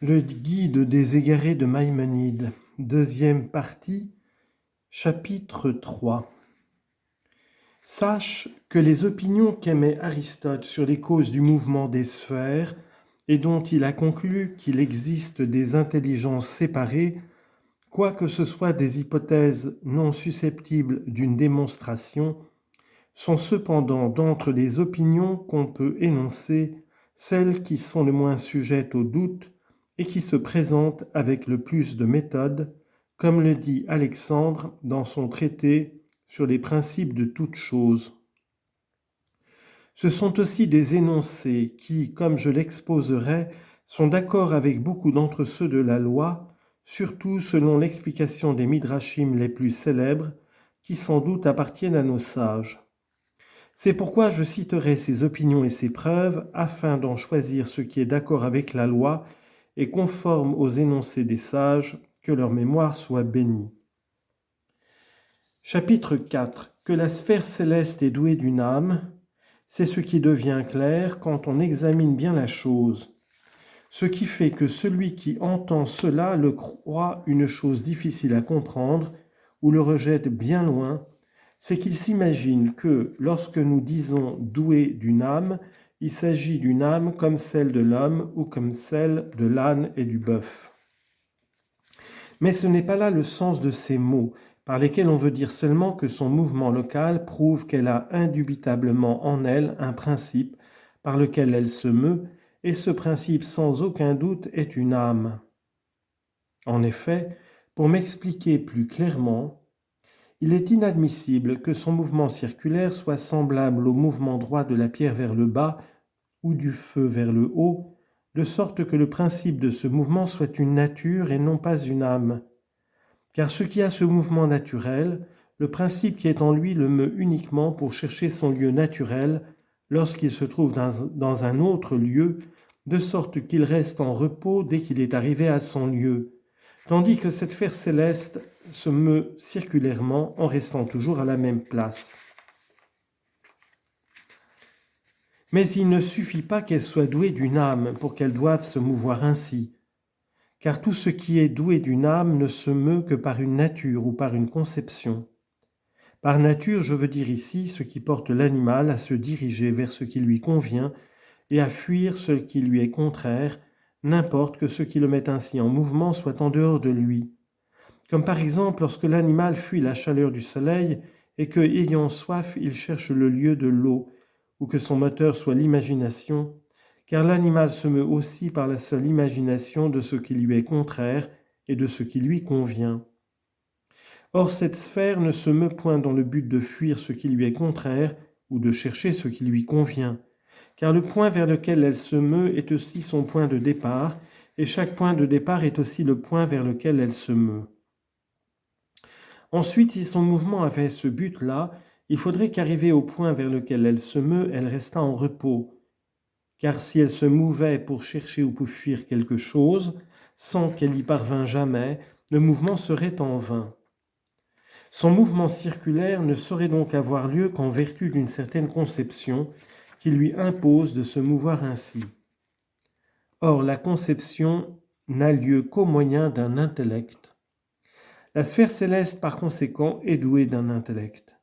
Le guide des égarés de Maïmonide, deuxième partie, chapitre 3. Sache que les opinions qu'émet Aristote sur les causes du mouvement des sphères et dont il a conclu qu'il existe des intelligences séparées, quoique ce soit des hypothèses non susceptibles d'une démonstration, sont cependant d'entre les opinions qu'on peut énoncer celles qui sont le moins sujettes au doute et qui se présentent avec le plus de méthode, comme le dit Alexandre dans son traité sur les principes de toute chose. Ce sont aussi des énoncés qui, comme je l'exposerai, sont d'accord avec beaucoup d'entre ceux de la loi, surtout selon l'explication des midrashim les plus célèbres, qui sans doute appartiennent à nos sages. C'est pourquoi je citerai ces opinions et ces preuves afin d'en choisir ce qui est d'accord avec la loi et conforme aux énoncés des sages, que leur mémoire soit bénie. Chapitre 4. Que la sphère céleste est douée d'une âme, c'est ce qui devient clair quand on examine bien la chose. Ce qui fait que celui qui entend cela le croit une chose difficile à comprendre ou le rejette bien loin, c'est qu'il s'imagine que, lorsque nous disons « doué d'une âme », il s'agit d'une âme comme celle de l'homme ou comme celle de l'âne et du bœuf. Mais ce n'est pas là le sens de ces mots, par lesquels on veut dire seulement que son mouvement local prouve qu'elle a indubitablement en elle un principe par lequel elle se meut, et ce principe sans aucun doute est une âme. En effet, pour m'expliquer plus clairement, il est inadmissible que son mouvement circulaire soit semblable au mouvement droit de la pierre vers le bas ou du feu vers le haut, de sorte que le principe de ce mouvement soit une nature et non pas une âme. Car ce qui a ce mouvement naturel, le principe qui est en lui le meut uniquement pour chercher son lieu naturel lorsqu'il se trouve dans un autre lieu, de sorte qu'il reste en repos dès qu'il est arrivé à son lieu, tandis que cette sphère céleste se meut circulairement en restant toujours à la même place. Mais il ne suffit pas qu'elle soit douée d'une âme pour qu'elle doive se mouvoir ainsi, car tout ce qui est doué d'une âme ne se meut que par une nature ou par une conception. Par nature, je veux dire ici ce qui porte l'animal à se diriger vers ce qui lui convient et à fuir ce qui lui est contraire, n'importe que ce qui le met ainsi en mouvement soit en dehors de lui. Comme par exemple lorsque l'animal fuit la chaleur du soleil et que, ayant soif, il cherche le lieu de l'eau, ou que son moteur soit l'imagination, car l'animal se meut aussi par la seule imagination de ce qui lui est contraire et de ce qui lui convient. Or, cette sphère ne se meut point dans le but de fuir ce qui lui est contraire ou de chercher ce qui lui convient, car le point vers lequel elle se meut est aussi son point de départ, et chaque point de départ est aussi le point vers lequel elle se meut. Ensuite, si son mouvement avait ce but-là, il faudrait qu'arrivée au point vers lequel elle se meut, elle restât en repos, car si elle se mouvait pour chercher ou pour fuir quelque chose, sans qu'elle y parvînt jamais, le mouvement serait en vain. Son mouvement circulaire ne saurait donc avoir lieu qu'en vertu d'une certaine conception qui lui impose de se mouvoir ainsi. Or, la conception n'a lieu qu'au moyen d'un intellect. La sphère céleste, par conséquent, est douée d'un intellect.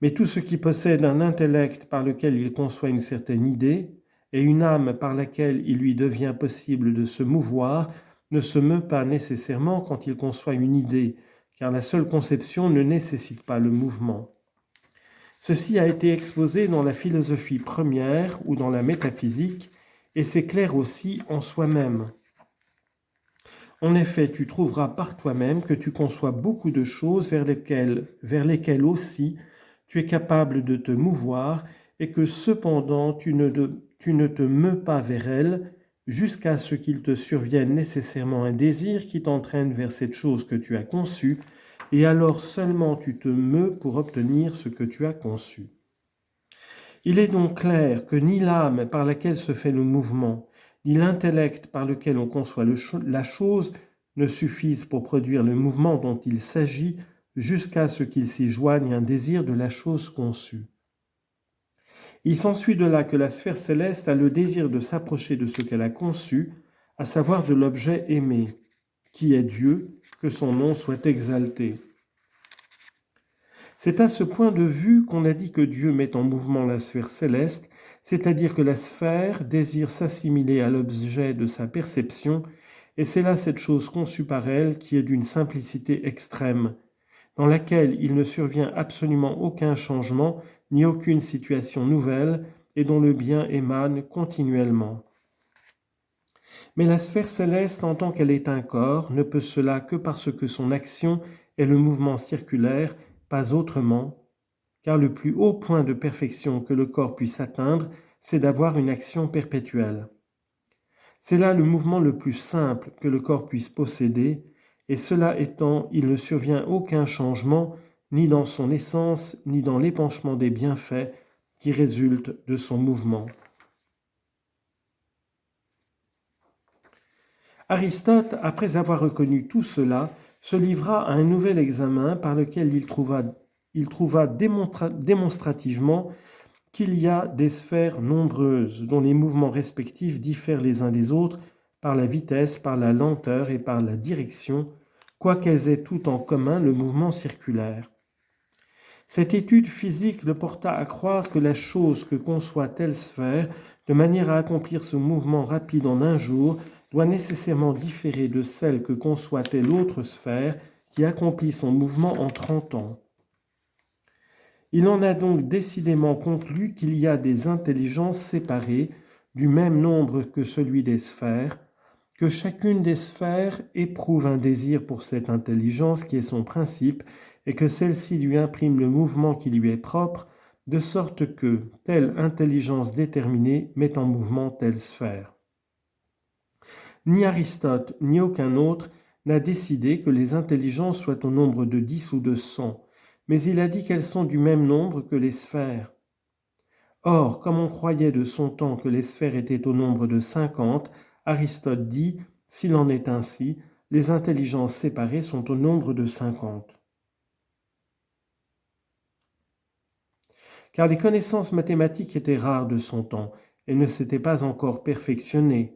Mais tout ce qui possède un intellect par lequel il conçoit une certaine idée et une âme par laquelle il lui devient possible de se mouvoir ne se meut pas nécessairement quand il conçoit une idée, car la seule conception ne nécessite pas le mouvement. Ceci a été exposé dans la philosophie première ou dans la métaphysique, et c'est clair aussi en soi-même. En effet, tu trouveras par toi-même que tu conçois beaucoup de choses vers lesquelles aussi tu es capable de te mouvoir et que cependant tu ne te meus pas vers elles jusqu'à ce qu'il te survienne nécessairement un désir qui t'entraîne vers cette chose que tu as conçue, et alors seulement tu te meus pour obtenir ce que tu as conçu. Il est donc clair que ni l'âme par laquelle se fait le mouvement, ni l'intellect par lequel on conçoit la chose ne suffisent pour produire le mouvement dont il s'agit jusqu'à ce qu'il s'y joigne un désir de la chose conçue. Il s'ensuit de là que la sphère céleste a le désir de s'approcher de ce qu'elle a conçu, à savoir de l'objet aimé, qui est Dieu, que son nom soit exalté. C'est à ce point de vue qu'on a dit que Dieu met en mouvement la sphère céleste, c'est-à-dire que la sphère désire s'assimiler à l'objet de sa perception, et c'est là cette chose conçue par elle qui est d'une simplicité extrême, dans laquelle il ne survient absolument aucun changement ni aucune situation nouvelle, et dont le bien émane continuellement. Mais la sphère céleste, en tant qu'elle est un corps, ne peut cela que parce que son action est le mouvement circulaire, pas autrement, car le plus haut point de perfection que le corps puisse atteindre, c'est d'avoir une action perpétuelle. C'est là le mouvement le plus simple que le corps puisse posséder, et cela étant, il ne survient aucun changement, ni dans son essence, ni dans l'épanchement des bienfaits qui résultent de son mouvement. Aristote, après avoir reconnu tout cela, se livra à un nouvel examen par lequel il trouva démonstrativement qu'il y a des sphères nombreuses dont les mouvements respectifs diffèrent les uns des autres par la vitesse, par la lenteur et par la direction, quoiqu'elles aient tout en commun le mouvement circulaire. Cette étude physique le porta à croire que la chose que conçoit telle sphère, de manière à accomplir ce mouvement rapide en un jour, doit nécessairement différer de celle que conçoit telle autre sphère qui accomplit son mouvement en 30 ans. Il en a donc décidément conclu qu'il y a des intelligences séparées, du même nombre que celui des sphères, que chacune des sphères éprouve un désir pour cette intelligence qui est son principe, et que celle-ci lui imprime le mouvement qui lui est propre, de sorte que telle intelligence déterminée met en mouvement telle sphère. Ni Aristote, ni aucun autre n'a décidé que les intelligences soient au nombre de 10 ou de 100, mais il a dit qu'elles sont du même nombre que les sphères. Or, comme on croyait de son temps que les sphères étaient au nombre de 50, Aristote dit, s'il en est ainsi, les intelligences séparées sont au nombre de 50. Car les connaissances mathématiques étaient rares de son temps et ne s'étaient pas encore perfectionnées.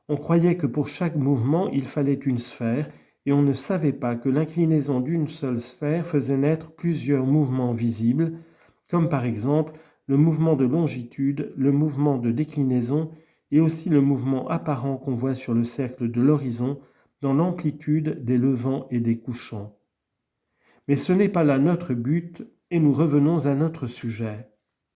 On croyait que pour chaque mouvement, il fallait une sphère, et on ne savait pas que l'inclinaison d'une seule sphère faisait naître plusieurs mouvements visibles, comme par exemple le mouvement de longitude, le mouvement de déclinaison, et aussi le mouvement apparent qu'on voit sur le cercle de l'horizon dans l'amplitude des levants et des couchants. Mais ce n'est pas là notre but, et nous revenons à notre sujet.